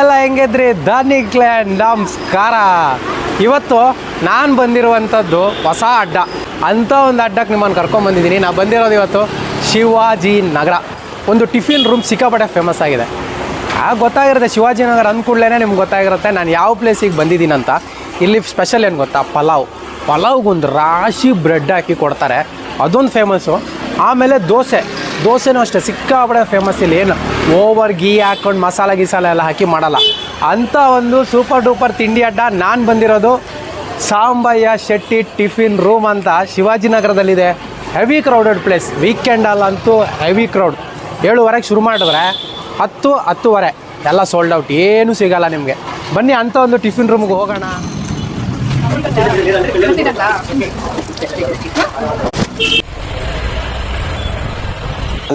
ಎಲ್ಲ ಹೆಂಗಿದ್ರಿ ಧನಿಕ್ಲ್ಯಾಂಡ್ ನಮಸ್ಕಾರ. ಇವತ್ತು ನಾನು ಬಂದಿರುವಂಥದ್ದು ಹೊಸ ಅಡ್ಡ, ಅಂಥ ಒಂದು ಅಡ್ಡಕ್ಕೆ ನಿಮ್ಮನ್ನು ಕರ್ಕೊಂಬಂದಿದ್ದೀನಿ. ನಾನು ಬಂದಿರೋದು ಇವತ್ತು ಶಿವಾಜಿನಗರ. ಒಂದು ಟಿಫಿನ್ ರೂಮ್ ಸಿಕ್ಕಾಪಟ್ಟೆ ಫೇಮಸ್ ಆಗಿದೆ. ಗೊತ್ತಾಗಿರುತ್ತೆ ಶಿವಾಜಿನಗರ ಅಂದ್ಕೂಡ್ಲೇ ನಿಮ್ಗೆ ಗೊತ್ತಾಗಿರುತ್ತೆ ನಾನು ಯಾವ ಪ್ಲೇಸಿಗೆ ಬಂದಿದ್ದೀನಿ ಅಂತ. ಇಲ್ಲಿ ಸ್ಪೆಷಲ್ ಏನು ಗೊತ್ತಾ, ಪಲಾವ್ಗೊಂದು ರಾಶಿ ಬ್ರೆಡ್ ಹಾಕಿ ಕೊಡ್ತಾರೆ, ಅದೊಂದು ಫೇಮಸ್ಸು. ಆಮೇಲೆ ದೋಸೆನೂ ಅಷ್ಟೇ ಸಿಕ್ಕಾಪಟ್ಟೆ ಫೇಮಸ್. ಇಲ್ಲಿ ಏನು ಓವರ್ ಗೀ ಹಾಕ್ಕೊಂಡು ಮಸಾಲ ಎಲ್ಲ ಹಾಕಿ ಮಾಡಲ್ಲ, ಅಂಥ ಒಂದು ಸೂಪರ್ ಡೂಪರ್ ತಿಂಡಿ ಅಡ್ಡ. ನಾನು ಬಂದಿರೋದು ಸಾಂಬಯ್ಯ ಶೆಟ್ಟಿ ಟಿಫಿನ್ ರೂಮ್ ಅಂತ ಶಿವಾಜಿನಗರದಲ್ಲಿದೆ. Heavy crowded place. ವೀಕೆಂಡಲ್ಲಂತೂ ಹೆವಿ ಕ್ರೌಡ್. 7:30ಗೆ ಶುರು ಮಾಡಿದ್ರೆ 10-10:30 ಎಲ್ಲ ಸೋಲ್ಡ್ ಔಟ್, ಏನೂ ಸಿಗಲ್ಲ ನಿಮಗೆ. ಬನ್ನಿ ಅಂಥ ಒಂದು ಟಿಫಿನ್ ರೂಮ್ಗೆ ಹೋಗೋಣ.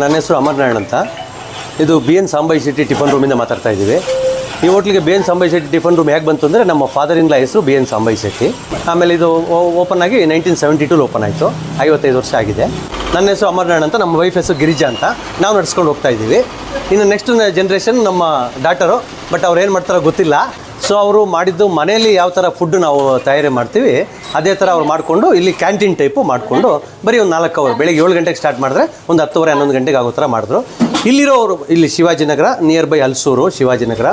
ನನ್ನ ಹೆಸರು ಅಮರ್ನಾರಾಯಣ್ ಅಂತ. ಇದು BN ಸಾಂಬಯ್ಯ ಶೆಟ್ಟಿ ಟಿಫನ್ ರೂಮಿಂದ ಮಾತಾಡ್ತಾ ಇದ್ದೀವಿ. ಈ ಹೋಟ್ಲಿಗೆ BN Sambaiah Shetty tiffin room ಹೇಗೆ ಬಂತು ಅಂದರೆ, ನಮ್ಮ ಫಾದರ್ ಇನ್ ಲಾ ಹೆಸರು BN ಸಾಂಬಯ್ಯ ಶೆಟ್ಟಿ. ಆಮೇಲೆ ಇದು ಓಪನ್ ಆಗಿ 1972 ಓಪನ್ ಆಯಿತು, 55 ವರ್ಷ ಆಗಿದೆ. ನನ್ನ ಹೆಸರು ಅಮರ್ನಾರಾಯಣ್ ಅಂತ, ನಮ್ಮ ವೈಫ್ ಹೆಸರು ಗಿರಿಜಾ ಅಂತ. ನಾವು ನಡ್ಸ್ಕೊಂಡು ಹೋಗ್ತಾ ಇದ್ದೀವಿ. ಇನ್ನು ನೆಕ್ಸ್ಟ್ ಜನ್ರೇಷನ್ ನಮ್ಮ ಡಾಟರು, ಬಟ್ ಅವ್ರು ಏನು ಮಾಡ್ತಾರೋ ಗೊತ್ತಿಲ್ಲ. ಸೊ ಅವರು ಮಾಡಿದ್ದು ಮನೆಯಲ್ಲಿ ಯಾವ ಥರ ಫುಡ್ಡು ನಾವು ತಯಾರಿ ಮಾಡ್ತೀವಿ ಅದೇ ಥರ ಅವ್ರು ಮಾಡಿಕೊಂಡು ಇಲ್ಲಿ ಕ್ಯಾಂಟೀನ್ ಟೈಪು ಮಾಡಿಕೊಂಡು ಬರೀ ಒಂದು 4 ಅವರ್, ಬೆಳಗ್ಗೆ 7 ಗಂಟೆಗೆ ಸ್ಟಾರ್ಟ್ ಮಾಡಿದ್ರೆ ಒಂದು 10:30-11 ಗಂಟೆಗೆ ಆಗೋ ಥರ ಮಾಡಿದ್ರು. ಇಲ್ಲಿರೋರು ಇಲ್ಲಿ Shivajinagar, near by Halasuru, Shivajinagar,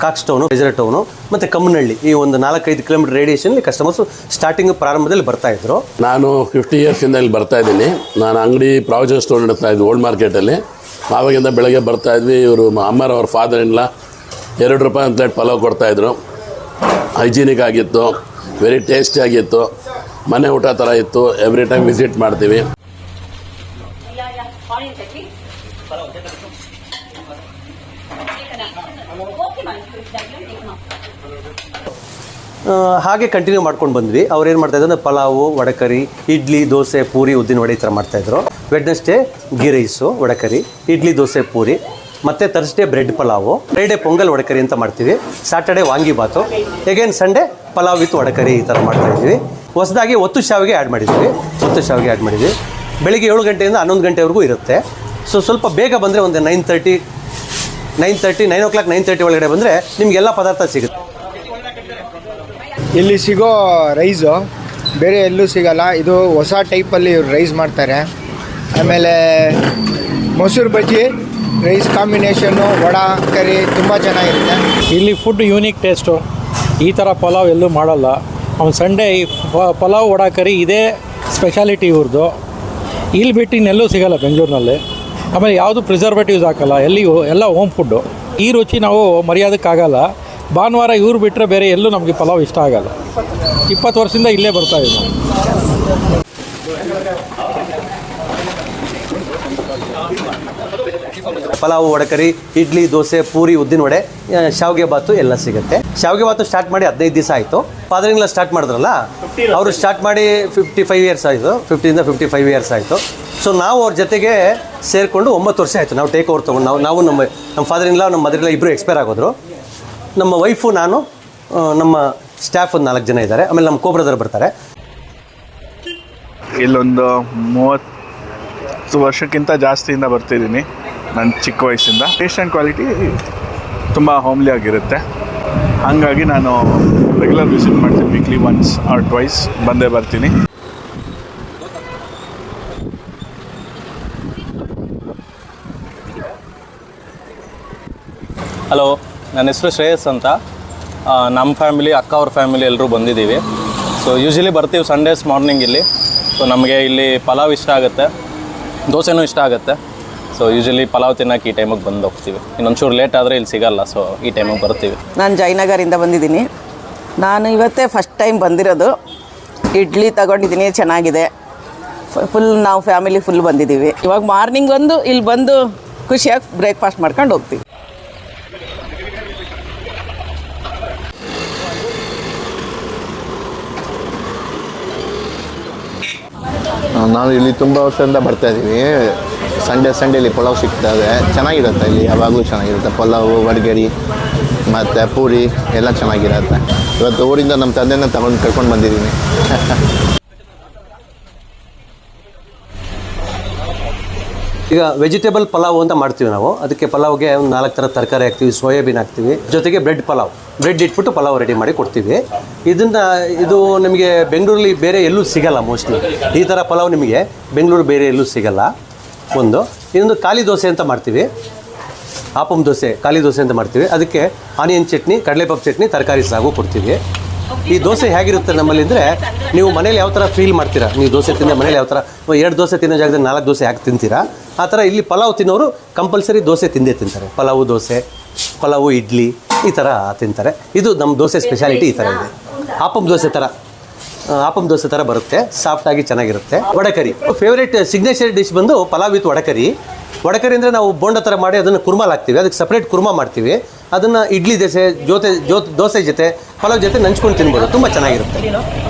Cox Town, Frazer town ಮತ್ತು ಕಮ್ಮನಹಳ್ಳಿ, ಈ ಒಂದು 4-5 ಕಿಲೋಮೀಟರ್ ರೇಡಿಯೇಷನ್ಲಿ ಕಸ್ಟಮರ್ಸು ಸ್ಟಾರ್ಟಿಂಗ್ ಪ್ರಾರಂಭದಲ್ಲಿ ಬರ್ತಾಯಿದ್ರು. ನಾನು 50 ಇಯರ್ಸಿಂದ ಇಲ್ಲಿ ಬರ್ತಾಯಿದ್ದೀನಿ. ನಾನು ಅಂಗಡಿ ಪ್ರಾವಿಷನ್ ಸ್ಟೋರ್ ನಡೆಸ್ತಾ ಇದ್ವಿ ಓಲ್ಡ್ ಮಾರ್ಕೆಟಲ್ಲಿ. ಆವಾಗಿಂದ ಬೆಳಗ್ಗೆ ಬರ್ತಾಯಿದ್ವಿ. ಇವರು ಅಮ್ಮರವ್ರ ಫಾದರ್ ಇನ್ ಲಾ ₹2 ಒಂದು ಪ್ಲೇಟ್ ಪಲಾವ್ ಕೊಡ್ತಾಯಿದ್ರು. ಹೈಜೀನಿಕ್ ಆಗಿತ್ತು, ವೆರಿ ಟೇಸ್ಟಿ ಆಗಿತ್ತು, ಮನೆ ಊಟ ಥರ ಇತ್ತು. ಎವ್ರಿ ಟೈಮ್ ವಿಸಿಟ್ ಮಾಡ್ತೀವಿ. ಹಾಗೆ ಕಂಟಿನ್ಯೂ ಮಾಡ್ಕೊಂಡು ಬಂದ್ವಿ. ಅವ್ರು ಏನು ಮಾಡ್ತಾಯಿದ್ರು ಅಂದರೆ ಪಲಾವು, ವಡಕರಿ, ಇಡ್ಲಿ, ದೋಸೆ, ಪೂರಿ, ಉದ್ದಿನ ವಡೆ ಈ ಥರ ಮಾಡ್ತಾಯಿದ್ರು. ವೆಡ್ನೆಸ್ಡೇ ಗೀ ರೈಸು, ವಡಕರಿ, ಇಡ್ಲಿ, ದೋಸೆ, ಪೂರಿ. ಮತ್ತು Thursday bread pulao, Friday pongal ವಡಕರಿ ಅಂತ ಮಾಡ್ತೀವಿ. ಸ್ಯಾಟರ್ಡೇ ವಾಂಗಿಬಾತು, ಎಗೇನ್ ಸಂಡೇ ಪಲಾವ್ ವಿತ್ ವಡಕರಿ ಈ ಥರ ಮಾಡ್ತಾಯಿದ್ವಿ. ಹೊಸದಾಗಿ ಒತ್ತು ಶಾವಿಗೆ ಆ್ಯಡ್ ಮಾಡಿದ್ವಿ. ಬೆಳಿಗ್ಗೆ 7 ಗಂಟೆಯಿಂದ 11 ಗಂಟೆವರೆಗೂ ಇರುತ್ತೆ. ಸೊ ಸ್ವಲ್ಪ ಬೇಗ ಬಂದರೆ ಒಂದು 9:30, 9 o'clock 9:30 ಒಳಗಡೆ ಬಂದರೆ ನಿಮಗೆಲ್ಲ ಪದಾರ್ಥ ಸಿಗುತ್ತೆ. ಇಲ್ಲಿ ಸಿಗೋ ರೈಸು ಬೇರೆ ಎಲ್ಲೂ ಸಿಗಲ್ಲ. ಇದು ಹೊಸ ಟೈಪಲ್ಲಿ ಇವ್ರು ರೈಸ್ ಮಾಡ್ತಾರೆ. ಆಮೇಲೆ ಮೊಸರು ಬಜ್ಜಿ ರೈಸ್ ಕಾಂಬಿನೇಷನ್ನು, ವಡ ಕರಿ ತುಂಬ ಚೆನ್ನಾಗಿರುತ್ತೆ. ಇಲ್ಲಿ ಫುಡ್ ಯೂನಿಕ್ ಟೇಸ್ಟು. ಈ ಥರ ಪಲಾವ್ ಎಲ್ಲೂ ಮಾಡಲ್ಲ. ಅವ್ನು ಸಂಡೇ ಈ ಪಲಾವ್ ವಡ ಕರಿ ಇದೇ ಸ್ಪೆಷಾಲಿಟಿ ಇವ್ರದ್ದು. ಇಲ್ಲಿ ಬಿಟ್ಟು ಇನ್ನೆಲ್ಲೂ ಸಿಗೋಲ್ಲ ಬೆಂಗಳೂರಿನಲ್ಲಿ. ಆಮೇಲೆ ಯಾವುದು ಪ್ರಿಸರ್ವೇಟಿವ್ಸ್ ಹಾಕಲ್ಲ, ಎಲ್ಲ ಹೋಮ್ ಫುಡ್ಡು. ಈ ರುಚಿ ನಾವು ಮರೆಯೋದಕ್ಕಾಗಲ್ಲ. ಭಾನುವಾರ ಇವ್ರು ಬಿಟ್ಟರೆ ಬೇರೆ ಎಲ್ಲೂ ನಮಗೆ ಪಲಾವ್ ಇಷ್ಟ ಆಗಲ್ಲ. 20 ವರ್ಷದಿಂದ ಇಲ್ಲೇ ಬರ್ತಾಯಿದ್ವಿ. ಪಲಾವು, ವಡಕರಿ, ಇಡ್ಲಿ, ದೋಸೆ, ಪೂರಿ, ಉದ್ದಿನ ವಡೆ, ಶಾವಿಗೆ ಬಾತು ಎಲ್ಲ ಸಿಗುತ್ತೆ. ಶಾವಿಗೆ ಬಾತು ಸ್ಟಾರ್ಟ್ ಮಾಡಿ 15 ದಿವಸ ಆಯಿತು. ಫಾದರಿಂಗ್ಲ ಸ್ಟಾರ್ಟ್ ಮಾಡಿದ್ರಲ್ಲ, ಅವರು ಸ್ಟಾರ್ಟ್ ಮಾಡಿ 55 ಇಯರ್ಸ್ ಆಯಿತು. 50 55 ಇಯರ್ಸ್ ಆಯಿತು. ಸೊ ನಾವು ಅವ್ರ ಜೊತೆಗೆ ಸೇರಿಕೊಂಡು 9 ವರ್ಷ ಆಯಿತು. ನಾವು ಟೇಕ್ ಓವರ್ ತೊಗೊಂಡು ನಾವು ನಮ್ಮ ಫಾದರಿಂಗ್ಲ, ನಮ್ಮ ಮದರಿಂಗ್ಲ ಇಬ್ಬರು ಎಕ್ಸ್ಪೈರ್ ಆಗೋದ್ರು. ನಮ್ಮ ವೈಫು, ನಾನು, ನಮ್ಮ ಸ್ಟಾಫ್ ಒಂದು 4 ಜನ ಇದ್ದಾರೆ. ಆಮೇಲೆ ನಮ್ಮ ಬ್ರದರ್ ಬರ್ತಾರೆ. ಇಲ್ಲೊಂದು 30 ವರ್ಷಕ್ಕಿಂತ ಜಾಸ್ತಿಯಿಂದ ಬರ್ತಿದ್ದೀನಿ ನನ್ನ ಚಿಕ್ಕ ವಯಸ್ಸಿಂದ. ಟೇಸ್ಟ್ ಆ್ಯಂಡ್ ಕ್ವಾಲಿಟಿ ತುಂಬ ಹೋಮ್ಲಿ ಆಗಿರುತ್ತೆ. ಹಾಗಾಗಿ ನಾನು ರೆಗ್ಯುಲರ್ ವಿಸಿಟ್ ಮಾಡ್ತೀನಿ. ವೀಕ್ಲಿ ಒನ್ಸ್ ಆರ್ ಟ್ವೈಸ್ ಬಂದೇ ಬರ್ತೀನಿ. ಹಲೋ, ನನ್ನ ಹೆಸರು ಶ್ರೇಯಸ್ ಅಂತ. ನಮ್ಮ ಫ್ಯಾಮಿಲಿ, ಅಕ್ಕ ಅವ್ರ ಫ್ಯಾಮಿಲಿ ಎಲ್ಲರೂ ಬಂದಿದ್ದೀವಿ. ಸೊ ಯೂಶ್ವಲಿ ಬರ್ತೀವಿ ಸಂಡೇಸ್ ಮಾರ್ನಿಂಗ್ ಇಲ್ಲಿ. ಸೊ ನಮಗೆ ಇಲ್ಲಿ ಪಲಾವ್ ಇಷ್ಟ ಆಗುತ್ತೆ, ದೋಸೆನೂ ಇಷ್ಟ ಆಗುತ್ತೆ. ಸೊ ಯೂಶ್ವಲಿ ಪಲಾವ್ ತಿನ್ನೋಕೆ ಈ ಟೈಮಿಗೆ ಬಂದು ಹೋಗ್ತೀವಿ. ಇನ್ನೊಂಚೂರು ಲೇಟ್ ಆದರೆ ಇಲ್ಲಿ ಸಿಗಲ್ಲ. ಸೊ ಈ ಟೈಮಿಗೆ ಬರ್ತೀವಿ. ನಾನು ಜಯನಗರಿಂದ ಬಂದಿದ್ದೀನಿ. ನಾನು ಇವತ್ತೇ ಫಸ್ಟ್ ಟೈಮ್ ಬಂದಿರೋದು. ಇಡ್ಲಿ ತಗೊಂಡಿದ್ದೀನಿ, ಚೆನ್ನಾಗಿದೆ. ನಾವು ಫ್ಯಾಮಿಲಿ ಫುಲ್ ಬಂದಿದ್ದೀವಿ. ಇವಾಗ ಮಾರ್ನಿಂಗ್ ಇಲ್ಲಿ ಬಂದು ಖುಷಿಯಾಗಿ ಬ್ರೇಕ್ಫಾಸ್ಟ್ ಮಾಡ್ಕೊಂಡು ಹೋಗ್ತೀವಿ. ನಾನು ಇಲ್ಲಿ ತುಂಬ ವರ್ಷದಿಂದ ಬರ್ತಾಯಿದ್ದೀನಿ. ಸಂಡೇಲಿ ಪಲಾವ್ ಸಿಗ್ತದೆ, ಚೆನ್ನಾಗಿರುತ್ತೆ. ಇಲ್ಲಿ ಯಾವಾಗಲೂ ಚೆನ್ನಾಗಿರುತ್ತೆ. ಪಲಾವು, ವಡಗರಿ ಮತ್ತು ಪೂರಿ ಎಲ್ಲ ಚೆನ್ನಾಗಿರುತ್ತೆ. ಇವತ್ತು ಊರಿಂದ ನಮ್ಮ ತಂದೆನ ಕರ್ಕೊಂಡು ಬಂದಿದ್ದೀನಿ. ಈಗ ವೆಜಿಟೇಬಲ್ ಪಲಾವ್ ಅಂತ ಮಾಡ್ತೀವಿ ನಾವು. ಅದಕ್ಕೆ ಪಲಾವ್ಗೆ ಒಂದು 4 ಥರ ತರಕಾರಿ ಹಾಕ್ತೀವಿ, ಸೋಯಾಬೀನ್ ಹಾಕ್ತೀವಿ, ಜೊತೆಗೆ ಬ್ರೆಡ್ ಇಟ್ಬಿಟ್ಟು ಪಲಾವ್ ರೆಡಿ ಮಾಡಿ ಕೊಡ್ತೀವಿ. ಇದು ನಿಮಗೆ ಬೆಂಗಳೂರಲ್ಲಿ ಬೇರೆ ಎಲ್ಲೂ ಸಿಗಲ್ಲ. ಮೋಸ್ಟ್ಲಿ ಈ ಥರ ಪಲಾವ್ ನಿಮಗೆ ಬೆಂಗಳೂರು ಬೇರೆ ಎಲ್ಲೂ ಸಿಗಲ್ಲ. ಇನ್ನೊಂದು ಖಾಲಿ ದೋಸೆ ಅಂತ ಮಾಡ್ತೀವಿ, ಆಪಮ್ ದೋಸೆ, ಖಾಲಿ ದೋಸೆ ಅಂತ ಮಾಡ್ತೀವಿ. ಅದಕ್ಕೆ ಆನಿಯನ್ ಚಟ್ನಿ, ಕಡಲೆಪಪ್ಪು ಚಟ್ನಿ, ತರಕಾರಿ ಸಾಗು ಕೊಡ್ತೀವಿ. ಈ ದೋಸೆ ಹೇಗಿರುತ್ತೆ ನಮ್ಮಲ್ಲಿ ಅಂದರೆ, ನೀವು ಮನೇಲಿ ಯಾವ ಥರ ಫೀಲ್ ಮಾಡ್ತೀರಾ, ನೀವು ದೋಸೆ ತಿಂದ ಮನೇಲಿ ಯಾವ ಥರ 2 ದೋಸೆ ತಿನ್ನೋ ಜಾಗದಲ್ಲಿ 4 ದೋಸೆ ಹಾಕಿ ತಿಂತೀರಾ, ಆ ಥರ ಇಲ್ಲಿ ಪಲಾವ್ ತಿನ್ನೋರು ಕಂಪಲ್ಸರಿ ದೋಸೆ ತಿಂದೇ ತಿಂತಾರೆ. ಪಲಾವು ದೋಸೆ, ಪಲಾವು ಇಡ್ಲಿ ಈ ಥರ ತಿಂತಾರೆ. ಇದು ನಮ್ಮ ದೋಸೆ ಸ್ಪೆಷಾಲಿಟಿ ಈ ಥರ ಇದೆ. ಆಪಮ್ ದೋಸೆ ಥರ ಬರುತ್ತೆ, ಸಾಫ್ಟಾಗಿ ಚೆನ್ನಾಗಿರುತ್ತೆ. ವಡಕರಿ ಫೇವ್ರೇಟ್ ಸಿಗ್ನೇಚರ್ ಡಿಶ್ ಬಂದು ಪಲಾವ್ ವಿತ್ ವಡಕರಿ. ಅಂದರೆ ನಾವು ಬೋಂಡ ಥರ ಮಾಡಿ ಅದನ್ನು ಕುರ್ಮಾಲ್ ಹಾಕ್ತೀವಿ, ಅದಕ್ಕೆ ಸಪ್ರೇಟ್ ಕುರ್ಮಾ ಮಾಡ್ತೀವಿ. ಅದನ್ನು ಇಡ್ಲಿ ದೋಸೆ ಜೊತೆ ಪಲಾವ್ ಜೊತೆ ನಂಚ್ಕೊಂಡು ತಿನ್ಬೋದು, ತುಂಬ ಚೆನ್ನಾಗಿರುತ್ತೆ.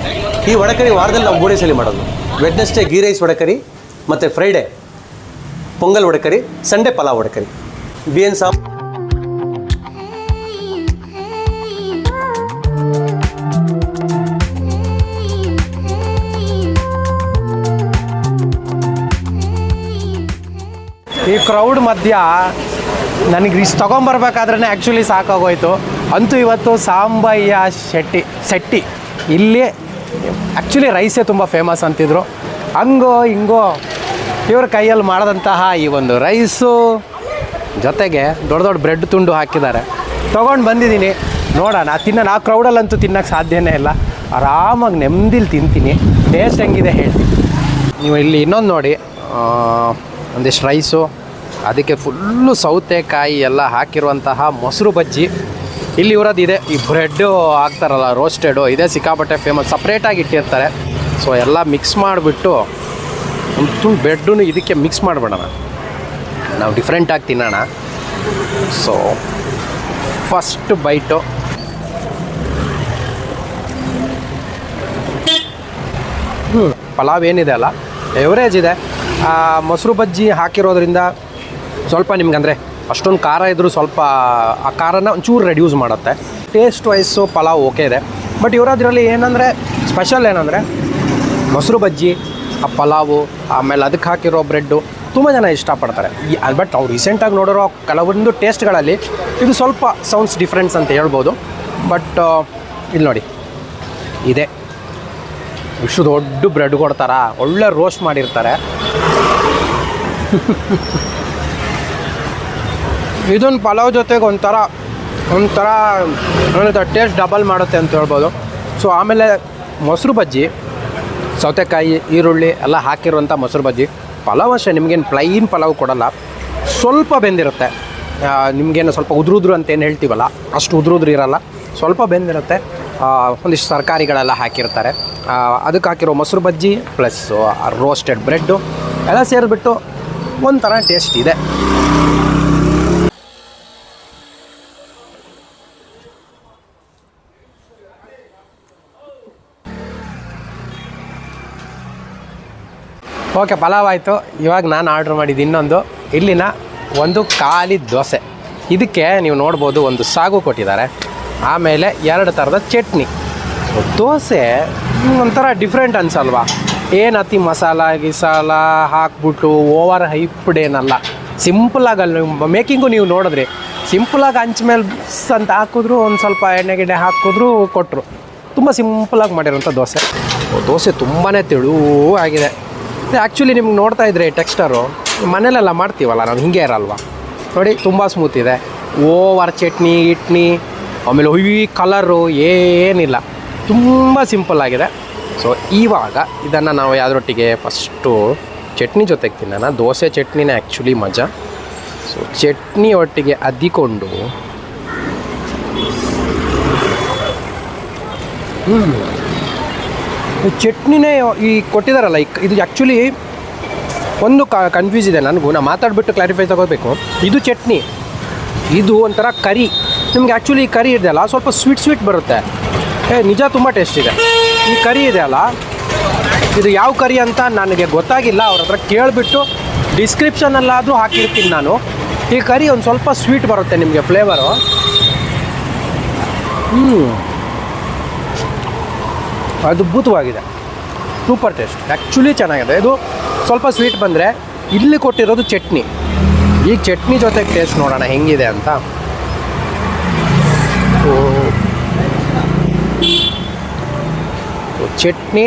ಈ ವಡಕರಿ ವಾರದಲ್ಲಿ ನಾವು 3 ಸಲ ಮಾಡೋದು. ವೆಡ್ನೆಸ್ಡೇ ಗೀ ರೈಸ್ ವಡಕರಿ, ಮತ್ತು ಫ್ರೈಡೇ ಪೊಂಗಲ್ ವಡಕರಿ, ಸಂಡೇ ಪಲಾವ್ ವಡಕರಿ. ಬಿಎನ್ ಸಾಂಬ್ ಈ ಕ್ರೌಡ್ ಮಧ್ಯ ನನಗೆ ಇಷ್ಟು ತೊಗೊಂಬರ್ಬೇಕಾದ್ರೆ ಆ್ಯಕ್ಚುಲಿ ಸಾಕಾಗೋಯ್ತು. ಅಂತೂ ಇವತ್ತು ಸಾಂಬಯ್ಯ ಶೆಟ್ಟಿ ಇಲ್ಲಿ ಆ್ಯಕ್ಚುಲಿ ರೈಸೇ ತುಂಬ ಫೇಮಸ್ ಅಂತಿದ್ರು. ಹಂಗೋ ಹಿಂಗೋ ಇವ್ರ ಕೈಯಲ್ಲಿ ಮಾಡಿದಂತಹ ಈ ಒಂದು ರೈಸು ಜೊತೆಗೆ ದೊಡ್ಡ ಬ್ರೆಡ್ ತುಂಡು ಹಾಕಿದ್ದಾರೆ. ತೊಗೊಂಡು ಬಂದಿದ್ದೀನಿ, ನೋಡೋಣ ತಿನ್ನೋಣ. ಆ ಕ್ರೌಡಲ್ಲಂತೂ ತಿನ್ನೋಕ್ಕೆ ಸಾಧ್ಯನೇ ಇಲ್ಲ. ಆರಾಮಾಗಿ ನೆಮ್ಮದಿಲಿ ತಿಂತೀನಿ. ಟೇಸ್ಟ್ ಹೆಂಗಿದೆ ಹೇಳ್ತೀನಿ. ನೀವು ಇಲ್ಲಿ ಇನ್ನೊಂದು ನೋಡಿ, ಒಂದಿಷ್ಟು ರೈಸು, ಅದಕ್ಕೆ ಫುಲ್ಲು ಸೌತೆಕಾಯಿ ಎಲ್ಲ ಹಾಕಿರುವಂತಹ ಮೊಸರು ಬಜ್ಜಿ. ಇಲ್ಲಿ ಇರೋದಿದೆ, ಈ ಬ್ರೆಡ್ಡು ಹಾಕ್ತಾರಲ್ಲ ರೋಸ್ಟೆಡು, ಇದೇ ಸಿಕ್ಕಾಪಟ್ಟೆ ಫೇಮಸ್. ಸಪ್ರೇಟಾಗಿ ಇಟ್ಟಿರ್ತಾರೆ. ಸೊ ಎಲ್ಲ ಮಿಕ್ಸ್ ಮಾಡಿಬಿಟ್ಟು ಒಂದು ಬ್ರೆಡ್ಡು ಇದಕ್ಕೆ ಮಿಕ್ಸ್ ಮಾಡಿಬಿಡೋಣ, ನಾವು ಡಿಫ್ರೆಂಟಾಗಿ ತಿನ್ನೋಣ. ಸೊ ಫಸ್ಟ್ ಬೈಟು ಪಲಾವ್ ಏನಿದೆ ಅಲ್ಲ ಎವರೇಜ್ ಇದೆ. ಮೊಸರು ಬಜ್ಜಿ ಹಾಕಿರೋದ್ರಿಂದ ಸ್ವಲ್ಪ ನಿಮ್ಗೆ ಅಂದರೆ ಅಷ್ಟೊಂದು ಖಾರ ಇದ್ದರೂ ಸ್ವಲ್ಪ ಆ ಖಾರನ ಒಂಚೂರು ರೆಡ್ಯೂಸ್ ಮಾಡುತ್ತೆ. ಟೇಸ್ಟ್ ವೈಸು ಪಲಾವ್ ಓಕೆ ಇದೆ. ಬಟ್ ಇವರದ್ರಲ್ಲಿ ಏನಂದರೆ ಸ್ಪೆಷಲ್ ಏನಂದರೆ ಮೊಸರು ಬಜ್ಜಿ, ಆ ಪಲಾವು, ಆಮೇಲೆ ಅದಕ್ಕೆ ಹಾಕಿರೋ ಬ್ರೆಡ್ಡು ತುಂಬ ಜನ ಇಷ್ಟಪಡ್ತಾರೆ. ಬಟ್ ಅವ್ರು ರೀಸೆಂಟಾಗಿ ನೋಡಿರೋ ಕೆಲವೊಂದು ಟೇಸ್ಟ್ಗಳಲ್ಲಿ ಇದು ಸ್ವಲ್ಪ ಸೌಂಡ್ಸ್ ಡಿಫ್ರೆನ್ಸ್ ಅಂತ ಹೇಳ್ಬೋದು. ಬಟ್ ಇಲ್ಲಿ ನೋಡಿ, ಇದೆ ಇಷ್ಟು ದೊಡ್ಡ ಬ್ರೆಡ್ ಕೊಡ್ತಾರ, ಒಳ್ಳೆ ರೋಸ್ಟ್ ಮಾಡಿರ್ತಾರೆ. ಇದೊಂದು ಪಲಾವ್ ಜೊತೆಗೆ ಒಂಥರ ಟೇಸ್ಟ್ ಡಬಲ್ ಮಾಡುತ್ತೆ ಅಂತ ಹೇಳ್ಬೋದು. ಸೊ ಆಮೇಲೆ ಮೊಸರು ಬಜ್ಜಿ, ಸೌತೆಕಾಯಿ, ಈರುಳ್ಳಿ ಎಲ್ಲ ಹಾಕಿರುವಂಥ ಮೊಸರು ಬಜ್ಜಿ. ಪಲಾವ್ ಅಷ್ಟೇ, ನಿಮಗೇನು ಪ್ಲೈನ್ ಪಲಾವ್ ಕೊಡಲ್ಲ, ಸ್ವಲ್ಪ ಬೆಂದಿರುತ್ತೆ. ನಿಮಗೇನು ಸ್ವಲ್ಪ ಉದುರುದ್ರು ಅಂತ ಏನು ಹೇಳ್ತೀವಲ್ಲ ಅಷ್ಟು ಉದುರುದ್ರು ಇರಲ್ಲ, ಸ್ವಲ್ಪ ಬೆಂದಿರುತ್ತೆ. ಒಂದಿಷ್ಟು ತರಕಾರಿಗಳೆಲ್ಲ ಹಾಕಿರ್ತಾರೆ. ಅದಕ್ಕೆ ಹಾಕಿರೋ ಮೊಸರು ಬಜ್ಜಿ ಪ್ಲಸ್ ರೋಸ್ಟೆಡ್ ಬ್ರೆಡ್ಡು ಎಲ್ಲ ಸೇರಿಬಿಟ್ಟು ಒಂಥರ ಟೇಸ್ಟ್ ಇದೆ. ಓಕೆ, ಪಲಾವ್ ಆಯಿತು. ಇವಾಗ ನಾನು ಆರ್ಡ್ರ್ ಮಾಡಿದ್ದು ಇನ್ನೊಂದು, ಇಲ್ಲಿನ ಒಂದು ಖಾಲಿ ದೋಸೆ. ಇದಕ್ಕೆ ನೀವು ನೋಡ್ಬೋದು ಒಂದು ಸಾಗು ಕೊಟ್ಟಿದ್ದಾರೆ, ಆಮೇಲೆ 2 ಥರದ ಚಟ್ನಿ. ದೋಸೆ ಒಂಥರ ಡಿಫ್ರೆಂಟ್ ಅನ್ಸಲ್ವಾ? ಏನು ಅತಿ ಮಸಾಲ ಹಾಕ್ಬಿಟ್ಟು ಓವರ್ ಹೈಪ್ಡ್ ಏನಲ್ಲ, ಸಿಂಪಲಾಗಲ್ಲ. ಮೇಕಿಂಗು ನೀವು ನೋಡಿದ್ರಿ, ಸಿಂಪಲಾಗಿ ಹಂಚ ಮೇಲೆ ಅಂತ ಹಾಕಿದ್ರು, ಒಂದು ಸ್ವಲ್ಪ ಎಣ್ಣೆ ಗಿಣ್ಣೆ ಹಾಕಿದ್ರು, ಕೊಟ್ಟರು. ತುಂಬ ಸಿಂಪಲಾಗಿ ಮಾಡಿರೋಂಥ ದೋಸೆ ತುಂಬಾ ತೆಳುವಾಗಿದೆ. ಆ್ಯಕ್ಚುಲಿ ನಿಮ್ಗೆ ನೋಡ್ತಾ ಇದ್ರೆ ಟೆಕ್ಸ್ಚರು ಮನೇಲೆಲ್ಲ ಮಾಡ್ತೀವಲ್ಲ ನಾವು, ಹಿಂಗೆ ಇರಲ್ವ ನೋಡಿ, ತುಂಬ ಸ್ಮೂತ್ ಇದೆ. ಓವರ್ ಚಟ್ನಿ ಆಮೇಲೆ ಹುಯಿ ಕಲರು ಏನಿಲ್ಲ, ತುಂಬ ಸಿಂಪಲ್ ಆಗಿದೆ. ಸೊ ಇವಾಗ ಇದನ್ನು ನಾವು ಯಾವುದ್ರೊಟ್ಟಿಗೆ ಫಸ್ಟು ಚಟ್ನಿ ಜೊತೆಗೆ ತಿನ್ನೋಣ. ದೋಸೆ ಚಟ್ನಿನೇ ಆ್ಯಕ್ಚುಲಿ ಮಜಾ. ಸೊ ಚಟ್ನಿ ಒಟ್ಟಿಗೆ ಅದ್ದಿಕೊಂಡು ಚಟ್ನಿನೇ ಈ ಕೊಟ್ಟಿದ್ದಾರಲ್ಲ, ಇದು ಆ್ಯಕ್ಚುಲಿ ಒಂದು ಕನ್ಫ್ಯೂಸ್ ಇದೆ ನನಗೂ. ನಾನು ಮಾತಾಡ್ಬಿಟ್ಟು ಕ್ಲಾರಿಫೈ ತಗೋಬೇಕು. ಇದು ಚಟ್ನಿ, ಇದು ಒಂಥರ ಕರಿ. ನಿಮ್ಗೆ ಆ್ಯಕ್ಚುಲಿ ಈ ಕರಿ ಇದೆಯಲ್ಲ ಸ್ವಲ್ಪ ಸ್ವೀಟ್ ಬರುತ್ತೆ. ನಿಜ ತುಂಬ ಟೇಸ್ಟ್ ಇದೆ. ಈ ಕರಿ ಇದೆ ಅಲ್ಲ, ಇದು ಯಾವ ಕರಿ ಅಂತ ನನಗೆ ಗೊತ್ತಾಗಿಲ್ಲ. ಅವ್ರ ಹತ್ರ ಕೇಳಿಬಿಟ್ಟು ಡಿಸ್ಕ್ರಿಪ್ಷನಲ್ಲಾದರೂ ಹಾಕಿರ್ತೀನಿ ನಾನು. ಈ ಕರಿ ಒಂದು ಸ್ವಲ್ಪ ಸ್ವೀಟ್ ಬರುತ್ತೆ ನಿಮಗೆ ಫ್ಲೇವರು. ಅದ್ಭುತವಾಗಿದೆ, ಸೂಪರ್ ಟೇಸ್ಟ್. ಆ್ಯಕ್ಚುಲಿ ಚೆನ್ನಾಗಿದೆ. ಇದು ಸ್ವಲ್ಪ ಸ್ವೀಟ್ ಬಂದರೆ ಇಲ್ಲಿ ಕೊಟ್ಟಿರೋದು ಚಟ್ನಿ. ಈ ಚಟ್ನಿ ಜೊತೆಗೆ ಟೇಸ್ಟ್ ನೋಡೋಣ ಹೆಂಗಿದೆ ಅಂತ. ಚಟ್ನಿ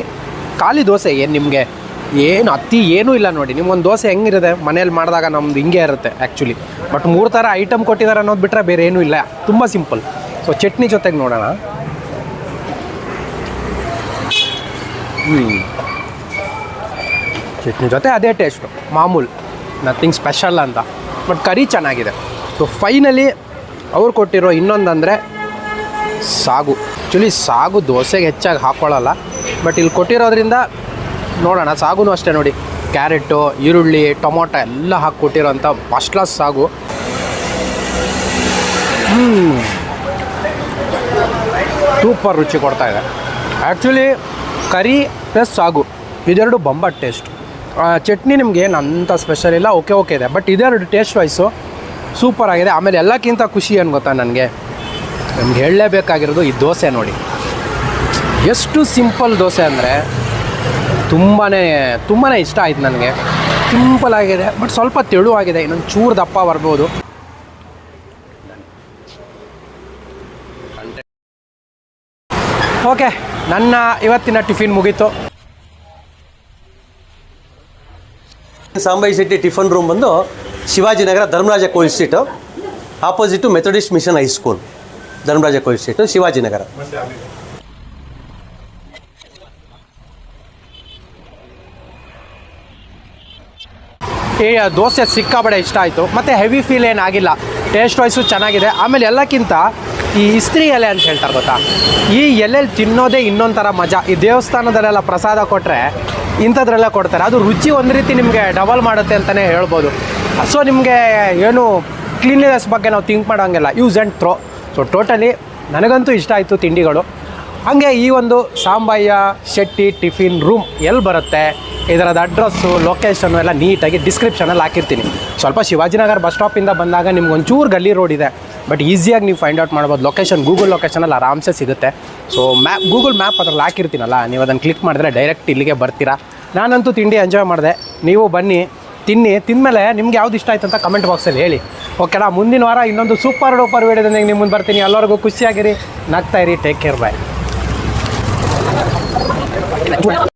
ಖಾಲಿ ದೋಸೆ ಏನು ನಿಮಗೆ ಏನು ಅತಿ ಏನೂ ಇಲ್ಲ ನೋಡಿ. ನಿಮ್ಗೊಂದು ದೋಸೆ ಹೆಂಗಿರುತ್ತೆ ಮನೇಲಿ ಮಾಡಿದಾಗ ನಮ್ದು ಹಿಂಗೆ ಇರುತ್ತೆ ಆ್ಯಕ್ಚುಲಿ. ಬಟ್ 3 ಥರ ಐಟಮ್ ಕೊಟ್ಟಿದ್ದಾರೆ ಅನ್ನೋದು ಬಿಟ್ಟರೆ ಬೇರೆ ಏನೂ ಇಲ್ಲ, ತುಂಬ ಸಿಂಪಲ್. ಸೊ ಚಟ್ನಿ ಜೊತೆಗೆ ನೋಡೋಣ. ಚಟ್ನಿ ಜೊತೆ ಅದೇ ಟೇಸ್ಟು ಮಾಮೂಲು, ನಥಿಂಗ್ ಸ್ಪೆಷಲ್ ಅಂತ. ಬಟ್ ಕರಿ ಚೆನ್ನಾಗಿದೆ. ಸೊ ಫೈನಲಿ ಅವ್ರು ಕೊಟ್ಟಿರೋ ಇನ್ನೊಂದಂದರೆ ಸಾಗು. ಆ್ಯಕ್ಚುಲಿ ಸಾಗು ದೋಸೆಗೆ ಹೆಚ್ಚಾಗಿ ಹಾಕ್ಕೊಳ್ಳಲ್ಲ, ಬಟ್ ಇಲ್ಲಿ ಕೊಟ್ಟಿರೋದ್ರಿಂದ ನೋಡೋಣ. ಸಾಗುನೂ ಅಷ್ಟೇ ನೋಡಿ, ಕ್ಯಾರೆಟು, ಈರುಳ್ಳಿ, ಟೊಮೊಟೊ ಎಲ್ಲ ಹಾಕಿ ಕೊಟ್ಟಿರೋಂಥ ಫಸ್ಟ್ ಕ್ಲಾಸ್ ಸಾಗು. ಸೂಪರ್ ರುಚಿ ಕೊಡ್ತಾಯಿದೆ. ಆ್ಯಕ್ಚುಲಿ ಕರಿ ಪ್ಲಸ್ ಸಾಗು ಇದೆರಡು ಬಂಬಟ್ ಟೇಸ್ಟ್. ಚಟ್ನಿ ನಿಮ್ಗೆ ಏನು ಅಂಥ ಸ್ಪೆಷಲ್ ಇಲ್ಲ, ಓಕೆ ಇದೆ. ಬಟ್ ಇದೆರಡು ಟೇಸ್ಟ್ ವೈಸು ಸೂಪರ್ ಆಗಿದೆ. ಆಮೇಲೆ ಎಲ್ಲಕ್ಕಿಂತ ಖುಷಿ ಏನು ಗೊತ್ತಾ ನನಗೆ, ನಮ್ಗೆ ಹೇಳಲೇಬೇಕಾಗಿರೋದು ಈ ದೋಸೆ ನೋಡಿ. ಎಷ್ಟು ಸಿಂಪಲ್ ದೋಸೆ ಅಂದರೆ ತುಂಬಾ ಇಷ್ಟ ಆಯ್ತು ನನಗೆ. ಸಿಂಪಲ್ ಆಗಿದೆ, ಬಟ್ ಸ್ವಲ್ಪ ತೆಳುವಾಗಿದೆ, ಇನ್ನೊಂದು ಚೂರು ದಪ್ಪ ಬರ್ಬೋದು. ಓಕೆ, ನನ್ನ ಇವತ್ತಿನ ಟಿಫಿನ್ ಮುಗೀತು. ಸಾಂಬಾಯಿ ಶೆಟ್ಟಿ ಟಿಫನ್ ರೂಮ್ ಬಂದು Shivajinagar Dharmaraja Koil street, opposite Methodist mission high school, Dharmaraja Koil street, Shivajinagar. ಈ ದೋಸೆ ಸಿಕ್ಕಾಬಡೆ ಇಷ್ಟ ಆಯಿತು. ಮತ್ತು ಹೆವಿ ಫೀಲ್ ಏನಾಗಿಲ್ಲ, ಟೇಸ್ಟ್ ವೈಸು ಚೆನ್ನಾಗಿದೆ. ಆಮೇಲೆ ಎಲ್ಲಕ್ಕಿಂತ ಈ ಇಸ್ತ್ರಿ ಎಲೆ ಅಂತ ಹೇಳ್ತಾರೆ ಗೊತ್ತಾ, ಈ ಎಲೆಯಲ್ಲಿ ತಿನ್ನೋದೇ ಇನ್ನೊಂದು ಥರ ಮಜಾ. ಈ ದೇವಸ್ಥಾನದಲ್ಲೆಲ್ಲ ಪ್ರಸಾದ ಕೊಟ್ಟರೆ ಇಂಥದ್ರೆಲ್ಲ ಕೊಡ್ತಾರೆ, ಅದು ರುಚಿ ಒಂದು ರೀತಿ ನಿಮಗೆ ಡಬಲ್ ಮಾಡುತ್ತೆ ಅಂತಲೇ ಹೇಳ್ಬೋದು. ಸೊ ನಿಮಗೆ ಏನು ಕ್ಲೀನ್ಲಿನೆಸ್ ಬಗ್ಗೆ ನಾವು ಥಿಂಕ್ ಮಾಡೋಂಗಿಲ್ಲ, use and throw. So totally ನನಗಂತೂ ಇಷ್ಟ ಆಯಿತು ತಿಂಡಿಗಳು. ಹಾಗೆ ಈ ಒಂದು ಸಾಂಬಯ್ಯ ಶೆಟ್ಟಿ ಟಿಫಿನ್ ರೂಮ್ ಎಲ್ಲಿ ಬರುತ್ತೆ, ಇದರದ ಅಡ್ರೆಸ್ಸು, ಲೊಕೇಶನ್ನು ಎಲ್ಲ ನೀಟಾಗಿ ಡಿಸ್ಕ್ರಿಪ್ಷನಲ್ಲಿ ಹಾಕಿರ್ತೀನಿ. ಸ್ವಲ್ಪ ಶಿವಾಜಿನಗರ ಬಸ್ ಸ್ಟಾಪಿಂದ ಬಂದಾಗ ನಿಮ್ಗೆ ಒಂಚೂರು ಗಲ್ಲಿ ರೋಡ್ ಇದೆ, ಬಟ್ ಈಸಿಯಾಗಿ ನೀವು ಫೈಂಡ್ ಔಟ್ ಮಾಡ್ಬೋದು. ಲೊಕೇಶನ್ ಗೂಗಲ್ ಲೊಕೇಶನಲ್ಲಿ ಆರಾಮ್ಸೆ ಸಿಗುತ್ತೆ. ಸೊ ಗೂಗಲ್ ಮ್ಯಾಪ್ ಅದ್ರಲ್ಲಿ ಹಾಕಿರ್ತೀನಲ್ಲ, ನೀವು ಅದನ್ನು ಕ್ಲಿಕ್ ಮಾಡಿದ್ರೆ ಡೈರೆಕ್ಟ್ ಇಲ್ಲಿಗೆ ಬರ್ತೀರಾ. ನಾನಂತೂ ತಿಂಡಿ ಎಂಜಾಯ್ ಮಾಡಿದೆ, ನೀವು ಬನ್ನಿ ತಿಂದಮೇಲೆ ನಿಮ್ಗೆ ಯಾವ್ದು ಇಷ್ಟ ಆಯ್ತು ಅಂತ ಕಮೆಂಟ್ ಬಾಕ್ಸಲ್ಲಿ ಹೇಳಿ. ಓಕೆನಾ? ಮುಂದಿನ ವಾರ ಇನ್ನೊಂದು ಸೂಪರ್ ಡೂಪರ್ ವೀಡಿಯೋದಿಂದ ನಿಮ್ಮ ಮುಂದೆ ಬರ್ತೀನಿ. ಎಲ್ಲರಿಗೂ ಖುಷಿಯಾಗಿರಿ, ನಗ್ತಾ ಇರಿ, ಟೇಕ್ ಕೇರ್, ಬಾಯ್.